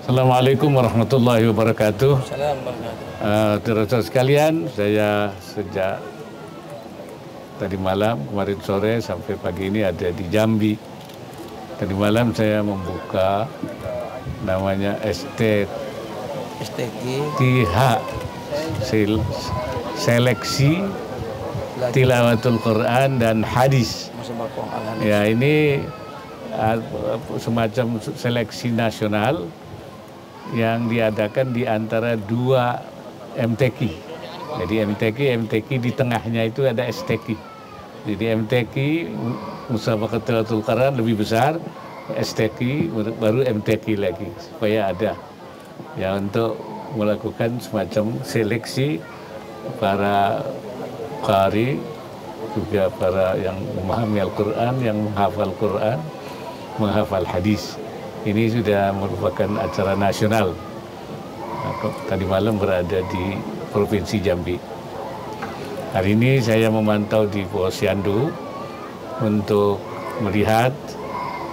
Assalamualaikum warahmatullahi wabarakatuh. Assalamualaikum. Saudara sekalian, saya sejak tadi malam, kemarin sore sampai pagi ini ada di Jambi. Tadi malam saya membuka namanya STTH, Seleksi Tilawatul Quran dan Hadis. Ya, ini semacam seleksi nasional yang diadakan di antara dua MTQ. Jadi MTQ di tengahnya itu ada STQ. Jadi MTQ Musabaqah Tilawatul Quran lebih besar, STQ baru MTQ lagi, supaya ada ya untuk melakukan semacam seleksi para qari, juga para yang memahami Al-Quran, yang menghafal Quran, menghafal hadis. Ini sudah merupakan acara nasional. Tadi malam berada di Provinsi Jambi. Hari ini saya memantau di Posyandu untuk melihat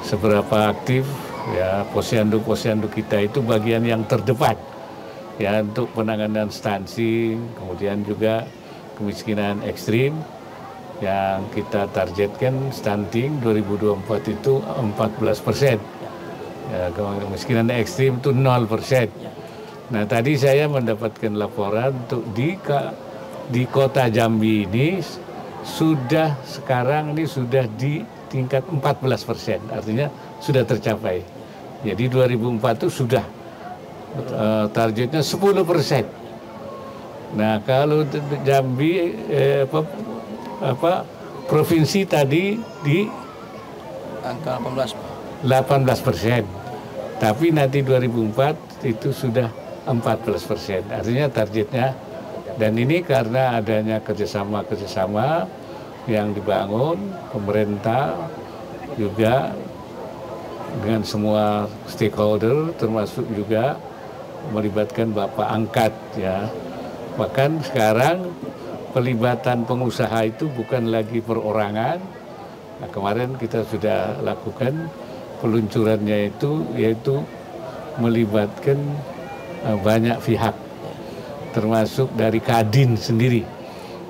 seberapa aktif ya posyandu kita itu bagian yang terdepan ya untuk penanganan stunting, kemudian juga kemiskinan ekstrim yang kita targetkan stunting 2024 itu 14%. Ya, kemiskinan ekstrim itu 0%. Nah, tadi saya mendapatkan laporan untuk di kota Jambi ini sekarang sudah di tingkat 14%, artinya sudah tercapai. Jadi 2004 itu sudah targetnya 10%. Nah, kalau Jambi provinsi tadi di angka 18%. Tapi nanti 2004 itu sudah 14%. Artinya targetnya, dan ini karena adanya kerjasama yang dibangun pemerintah juga dengan semua stakeholder, termasuk juga melibatkan Bapak Angkat ya. Bahkan sekarang pelibatan pengusaha itu bukan lagi perorangan. Nah, kemarin kita sudah lakukan peluncurannya yaitu melibatkan banyak pihak, termasuk dari Kadin sendiri.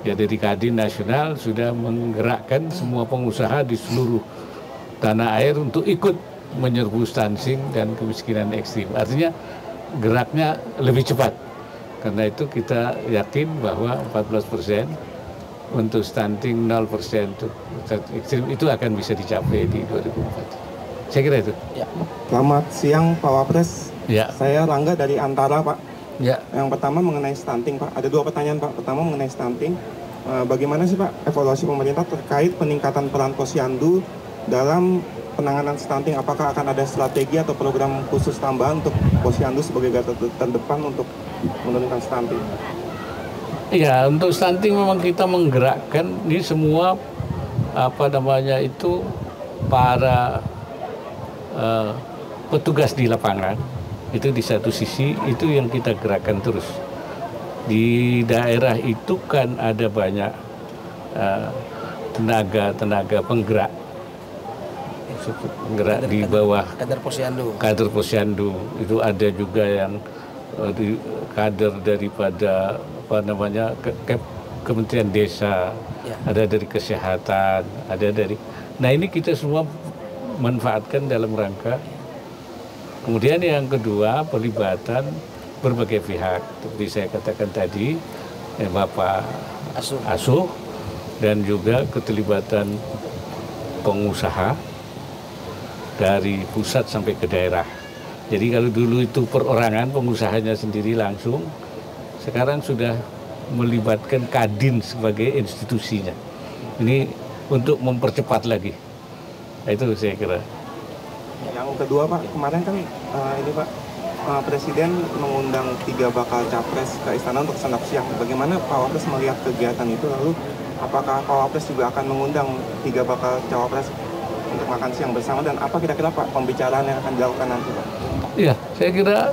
Ya, dari Kadin nasional sudah menggerakkan semua pengusaha di seluruh tanah air untuk ikut menyerbu stunting dan kemiskinan ekstrim. Artinya geraknya lebih cepat. Karena itu kita yakin bahwa 14% untuk stunting, 0% ekstrim itu akan bisa dicapai di 2004. Saya kira itu. Ya. Selamat siang Pak Wapres. Ya. Saya Rangga dari Antara, Pak. Ya. Yang pertama mengenai stunting, Pak. Ada dua pertanyaan, Pak. Pertama mengenai stunting. Bagaimana sih, Pak, evaluasi pemerintah terkait peningkatan peran posyandu dalam penanganan stunting? Apakah akan ada strategi atau program khusus tambahan untuk posyandu sebagai garda terdepan untuk menurunkan stunting? Iya, untuk stunting memang kita menggerakkan ini semua para petugas di lapangan. Itu di satu sisi itu yang kita gerakkan terus. Di daerah itu kan ada banyak tenaga penggerak di bawah kader posyandu. Itu ada juga yang kader daripada Kementerian Desa, ya. Ada dari kesehatan, ada dari. Nah, ini kita semua manfaatkan dalam rangka. Kemudian yang kedua, pelibatan berbagai pihak. Seperti saya katakan tadi, Bapak Asuh dan juga keterlibatan pengusaha dari pusat sampai ke daerah. Jadi kalau dulu itu perorangan, pengusahanya sendiri langsung, sekarang sudah melibatkan Kadin sebagai institusinya. Ini untuk mempercepat lagi. Itu saya kira. Yang kedua, Pak, kemarin kan ini Pak, Presiden mengundang 3 bakal capres ke istana untuk santap siang. Bagaimana Pak Wapres melihat kegiatan itu? Lalu apakah Pak Wapres juga akan mengundang 3 bakal cawapres untuk makan siang bersama, dan apa kira-kira Pak pembicaraan yang akan dilakukan nanti, Pak? Iya, saya kira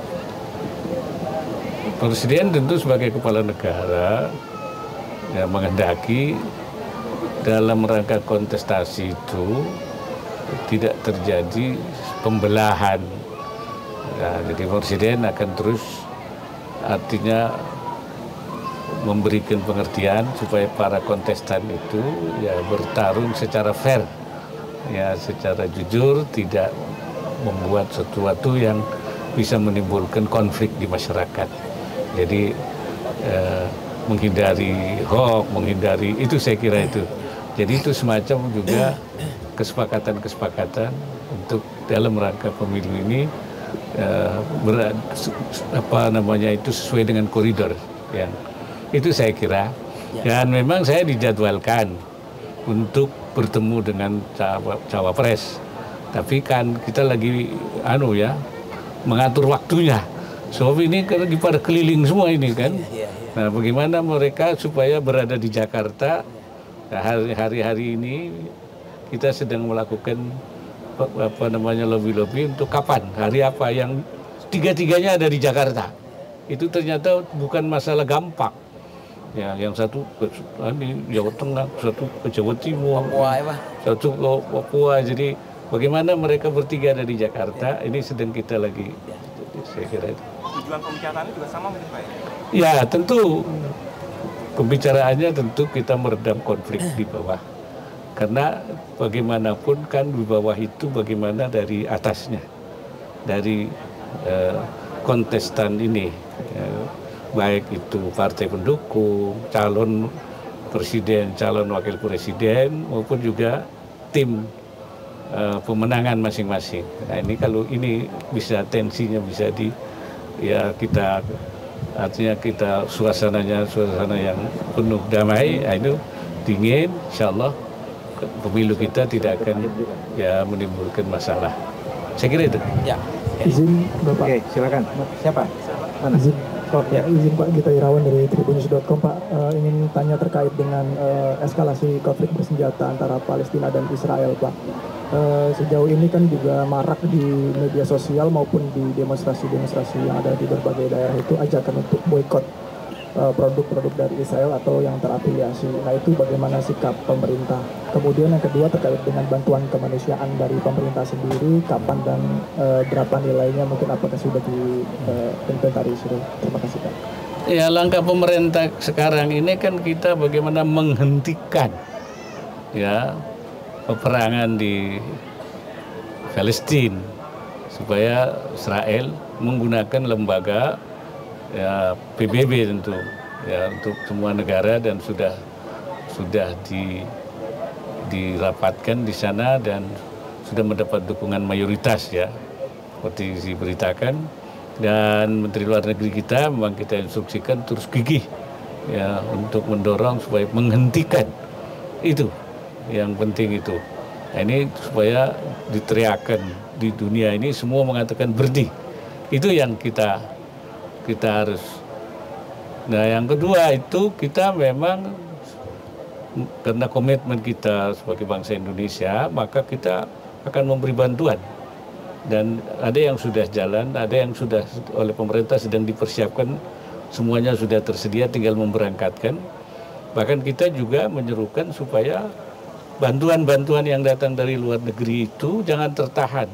Presiden tentu sebagai kepala negara ya, menghendaki dalam rangka kontestasi itu tidak terjadi pembelahan Nah, jadi Presiden akan terus artinya memberikan pengertian supaya para kontestan itu ya bertarung secara fair, ya secara jujur, tidak membuat sesuatu yang bisa menimbulkan konflik di masyarakat. Jadi menghindari hoax, menghindari itu, saya kira itu. Jadi itu semacam juga kesepakatan-kesepakatan untuk dalam rangka pemilu ini sesuai dengan koridor yang itu saya kira. Dan memang saya dijadwalkan untuk bertemu dengan cawapres, tapi kan kita lagi mengatur waktunya. Sebab ini kan pada keliling semua ini kan. Nah, bagaimana mereka supaya berada di Jakarta? Nah, hari-hari ini kita sedang melakukan lobby-lobby untuk kapan, hari apa yang tiga-tiganya ada di Jakarta. Itu ternyata bukan masalah gampang. Ya, yang satu ke Jawa Tengah, satu ke Jawa Timur, satu ke Papua. Jadi bagaimana mereka bertiga ada di Jakarta, ini sedang kita lagi, saya kira itu. Tujuan pembicaraannya juga sama mungkin Pak? Ya, tentu pembicaraannya tentu kita meredam konflik di bawah. Karena bagaimanapun kan di bawah itu bagaimana dari atasnya, dari kontestan ini, baik itu partai pendukung, calon presiden, calon wakil presiden, maupun juga tim pemenangan masing-masing. Nah, ini kalau ini bisa tensinya bisa kita artinya kita suasana yang penuh damai, itu dingin, insya Allah pemilu kita tidak akan menimbulkan masalah. Saya kira itu. Ya. Izin Bapak. Oke, silakan. Siapa? Mana? Izin Pak Gita Irawan dari tribunnews.com, Pak. Ingin tanya terkait dengan eskalasi konflik bersenjata antara Palestina dan Israel, Pak. Sejauh ini kan juga marak di media sosial maupun di demonstrasi-demonstrasi yang ada di berbagai daerah itu ajakan untuk boikot produk-produk dari Israel atau yang terafiliasi. Nah, itu bagaimana sikap pemerintah? Kemudian yang kedua terkait dengan bantuan kemanusiaan dari pemerintah sendiri, kapan dan berapa nilainya, mungkin apakah sudah diinventarisir? Terima kasih, Pak. Ya, langkah pemerintah sekarang ini kan kita bagaimana menghentikan peperangan di Palestina supaya Israel menggunakan lembaga PBB tentu untuk semua negara, dan sudah dirapatkan di sana dan sudah mendapat dukungan mayoritas seperti diberitakan. Dan Menteri Luar Negeri kita memang kita instruksikan terus gigih untuk mendorong supaya menghentikan itu, yang penting itu. Nah, ini supaya diteriakan di dunia ini semua mengatakan berhenti. Itu yang kita harus. Nah, yang kedua itu kita memang karena komitmen kita sebagai bangsa Indonesia, maka kita akan memberi bantuan. Dan ada yang sudah jalan, ada yang sudah oleh pemerintah sedang dipersiapkan, semuanya sudah tersedia, tinggal memberangkatkan. Bahkan kita juga menyerukan supaya bantuan-bantuan yang datang dari luar negeri itu jangan tertahan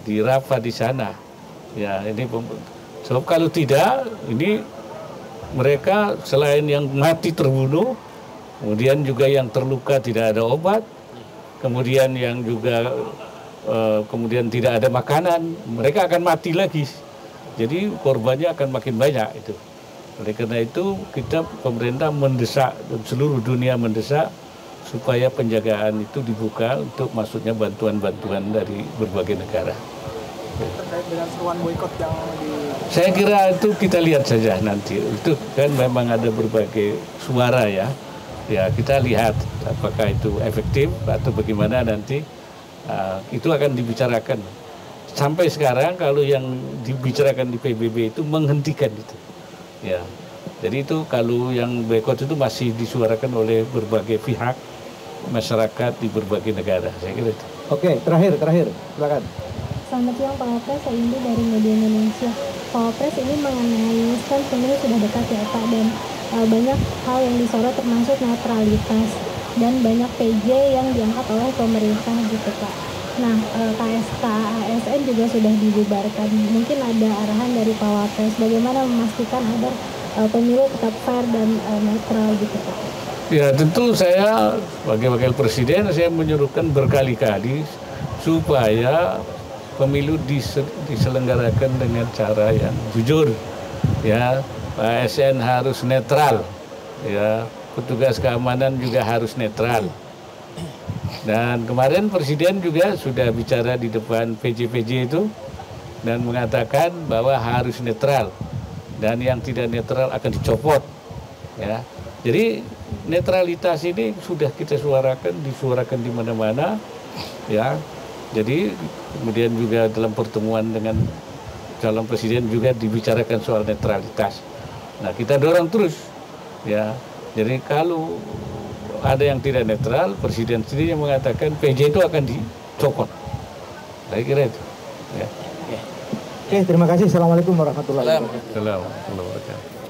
di Rafah di sana. Ya, ini sebab kalau tidak, ini mereka selain yang mati terbunuh, kemudian juga yang terluka tidak ada obat, kemudian yang juga kemudian tidak ada makanan, mereka akan mati lagi. Jadi korbannya akan makin banyak itu. Oleh karena itu kita pemerintah mendesak dan seluruh dunia mendesak supaya penjagaan itu dibuka untuk masuknya bantuan-bantuan dari berbagai negara. Terkait dengan seruan boikot yang saya kira itu kita lihat saja nanti. Itu kan memang ada berbagai suara ya. Ya, kita lihat apakah itu efektif atau bagaimana nanti. Itu akan dibicarakan. Sampai sekarang kalau yang dibicarakan di PBB itu menghentikan itu. Ya. Jadi itu kalau yang boikot itu masih disuarakan oleh berbagai pihak masyarakat di berbagai negara. Saya kira itu. Oke, terakhir, silakan. Selamat siang Pak Wapres, saya Indi dari Media Indonesia. Pak Wapres, ini mengenai kan pemilu sudah dekat ya Pak, dan banyak hal yang disorot termasuk netralitas dan banyak PJ yang diangkat oleh pemerintah gitu Pak. Nah, KSK ASN juga sudah dibubarkan. Mungkin ada arahan dari Pak Wapres bagaimana memastikan agar pemilu tetap fair dan netral gitu Pak. Ya tentu saya sebagai wakil presiden saya menyuruhkan berkali-kali supaya pemilu diselenggarakan dengan cara yang jujur. Ya, ASN harus netral. Ya, petugas keamanan juga harus netral. Dan kemarin presiden juga sudah bicara di depan PJ itu dan mengatakan bahwa harus netral dan yang tidak netral akan dicopot. Ya, jadi netralitas ini sudah kita disuarakan di mana-mana, ya. Jadi kemudian juga dalam pertemuan dengan calon presiden juga dibicarakan soal netralitas. Nah, kita dorong terus, ya. Jadi kalau ada yang tidak netral, presiden sendiri yang mengatakan PJ itu akan dicopot. Saya kira itu. Ya. Oke, terima kasih. Assalamualaikum warahmatullahi wabarakatuh. Assalamualaikum warahmatullahi wabarakatuh.